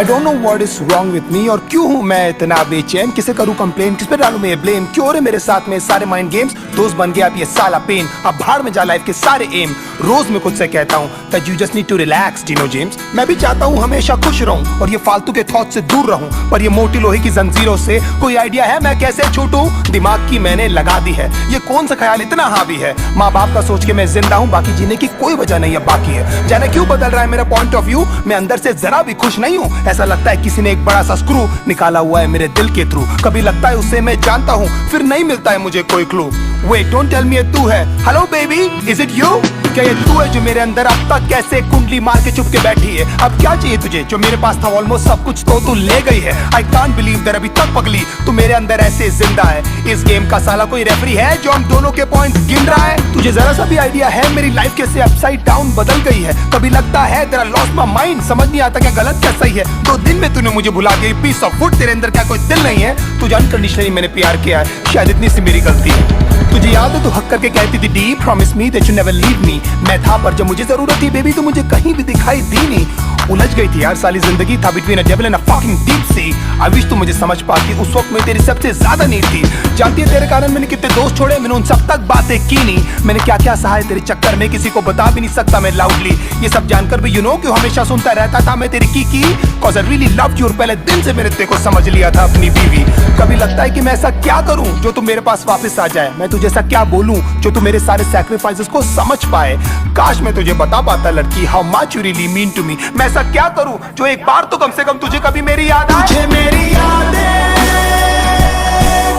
I don't know what is wrong with me, और क्यों हूँ मैं इतना बेचैन, किसे करूँ कंप्लेन, किस पे डालूं मैं ब्लेम, क्यों हो रहे मेरे साथ में सारे माइंड गेम्स, दोस्त बन गया अब ये साला पेन, अब भाड़ में जा लाइफ के सारे एम। रोज मैं खुद से कहता हूँ that you just need to relax Dino James. मैं भी चाहता हूँ हमेशा खुश रहूं और ये फालतू के थॉट से दूर रहूं, पर ये मोटी लोहे की जंजीरों से कोई आइडिया है मैं कैसे छूटूं, दिमाग की मैंने लगा दी है, ये कौन सा ख्याल इतना हावी है, माँ बाप का सोच के मैं जिंदा हूँ, बाकी जीने की कोई वजह नहीं है बाकी है। जाने क्यों बदल रहा है मेरा पॉइंट ऑफ व्यू, मैं अंदर से जरा भी खुश नहीं हूँ, ऐसा लगता है किसी ने एक बड़ा सा स्क्रू निकाला हुआ है मेरे दिल के थ्रू, कभी लगता है उसे मैं जानता हूँ फिर नहीं मिलता है मुझे कोई clue. Wait don't tell me ये तू है, hello baby is it you, क्या ये तू है जो मेरे अंदर अब तक कैसे कुंडली मार के चुप के बैठी है, अब क्या चाहिए तुझे, जो मेरे पास था ऑलमोस्ट सब कुछ तो तू ले गई है, आई कांट बिलीव दैट अभी तक पगली तू मेरे अंदर ऐसे जिंदा है, इस गेम का साला कोई रेफरी है जो हम दोनों के पॉइंट गिन रहा है, तुझे जरा सा भी आइडिया है मेरी लाइफ कैसे अपसाइड डाउन बदल गई है, कभी लगता है तेरा लॉस्ट माय माइंड, समझ नहीं आता क्या गलत क्या सही है, 2 दिन में तूने मुझे भुला गई, पीस ऑफ वुड, तेरे अंदर क्या कोई दिल नहीं है, तुझे अनकंडीशनली मैंने प्यार किया है, शायद इतनी सी मेरी गलती है, तुझे याद है तू हक करके कहती थी D promise me that you never leave me, मैं था पर जब मुझे जरूरत थी बेबी तो मुझे कहीं भी दिखाई दी नहीं, उलझ गई थी यार साली जिंदगी, था between a devil and a fucking deep sea, I wish तू मुझे समझ पाती, उस वक्त में तेरी सबसे ज्यादा नीड थी, जानती है तेरे कारण मैंने कितने दोस्त छोड़े, मैंने उन सब तक बातें की नहीं, मैंने क्या क्या सहा है तेरे चक्कर में, किसी को बता भी नहीं सकता मैं लाउडली, ये सब जानकर भी यू नो क्यों हमेशा सुनता रहता था मैं तेरी की cause I really loved you, और पहले दिन से मेरे तेरे को समझ लिया था अपनी बीवी, कभी लगता है कि मैं ऐसा क्या करूं जो तू मेरे पास वापस आ जाए, मैं तुझे ऐसा क्या बोलूं जो तू मेरे सारे सैक्रिफाइसेस को समझ पाए, काश मैं तुझे बता पाता लड़की how much you really mean to me, मैं ऐसा क्या करूं जो एक बार तो कम से कम तुझे कभी मेरी याद आए, तुझे मेरी यादें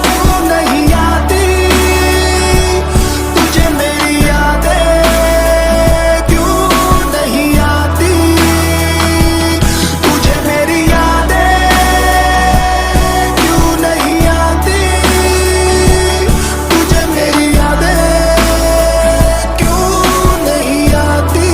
क्यों नहीं आती, तुझे मेरी यादें क्यों नहीं आती, तुझे मेरी यादें क्यों नहीं आती, तुझे मेरी यादें क्यों नहीं आती।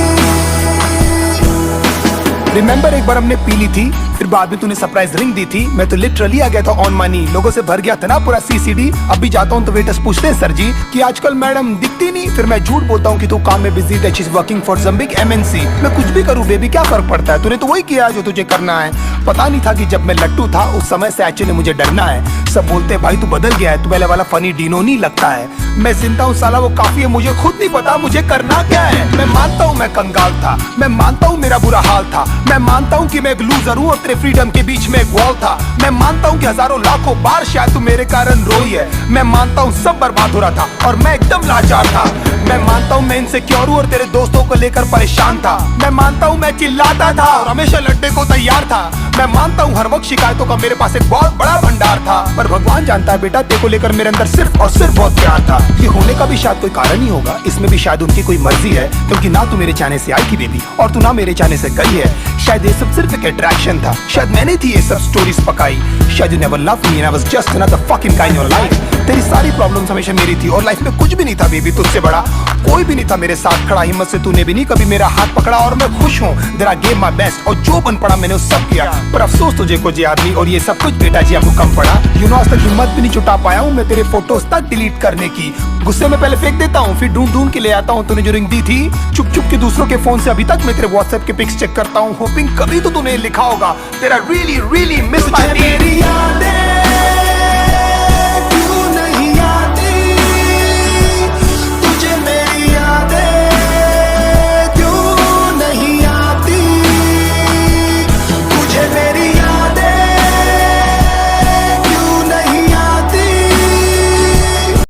रिमेंबर एक बार हमने पी ली थी, फिर बाद में तूने सरप्राइज रिंग दी थी, मैं तो लिटरली आ गया था ऑन मनी, लोगों से भर गया था ना पूरा सीसीडी, अब भी जाता हूँ तो वेटर्स पूछते हैं सर जी कि आजकल मैडम दिखती नहीं, फिर मैं झूठ बोलता हूँ कि तू काम में busy that she is working for some big MNC, मैं कुछ भी करूँ बेबी क्या फर्क पड़ता है, तूने तो वही किया जो तुझे करना है, पता नहीं था कि जब मैं लट्टू था उस समय से एक्चुअली मुझे डरना है, सब बोलते भाई तू बदल गया है, तू पहले वाला फनी डीनो नहीं लगता है, मैं जिंदा हूँ साला वो काफी है, मुझे खुद नहीं पता मुझे करना क्या है, मैं मानता हूँ मैं कंगाल था, मैं मानता हूँ मेरा बुरा हाल था, मैं मानता हूँ कि मैं एक लूजर हूँ और तेरे फ्रीडम के बीच में एक वॉल था, मैं मानता हूँ कि हजारों लाखों बार शायद तू मेरे कारण रोई है, मैं मानता हूँ सब बर्बाद हो रहा था और मैं एकदम लाचार था, मैं मानता हूँ मैं इनसिक्योर हूँ और तेरे दोस्तों को लेकर परेशान था, मैं मानता हूँ मैं चिल्लाता था और हमेशा लड़ने को तैयार था, मैं मानता हूँ हर वक्त शिकायतों का मेरे पास एक बहुत बड़ा भंडार था, पर भगवान जानता है बेटा तेरे को लेकर मेरे अंदर सिर्फ और सिर्फ बहुत प्यार था, ये होने का भी शायद कोई कारण ही होगा, इसमें भी शायद उनकी कोई मर्जी है, क्योंकि ना तू मेरे चाहने से आई थी बेबी और तू ना मेरे चाहने से गई है, शायद ये सब सिर्फ एक अट्रैक्शन था, शायद मैंने थी ये सब स्टोरीज पकाई, शायद you never loved me and I was just another fucking guy in your life, तेरी सारी प्रॉब्लम्स हमेशा मेरी थी और लाइफ में कुछ भी नहीं था बेबी तुझसे बड़ा, कोई भी नहीं था मेरे साथ खड़ा, हिम्मत से तूने भी नहीं कभी मेरा हाथ पकड़ा और मैं खुश हूँ, there I gave my best और जो बन पड़ा मैंने उस सब किया, पर अफसोस तुझे कुछ याद नहीं और ये सब कुछ बेटा जी आपको कम पड़ा, यू नो आज तक हिम्मत भी नहीं जुटा पाया हूँ मैं तेरे फोटोज तक डिलीट करने की, गुस्से में पहले फेंक देता हूँ फिर ढूंढ ढूंढ के ले आता हूँ, तूने जो रिंग दी थी चुप चुप के दूसरों के फोन से अभी तक मैं तेरे व्हाट्सएप के पिक्स चेक करता हूँ, होपिंग कभी तो तूने लिखा होगा तेरा रियली रियली मिस माय मेरी यादें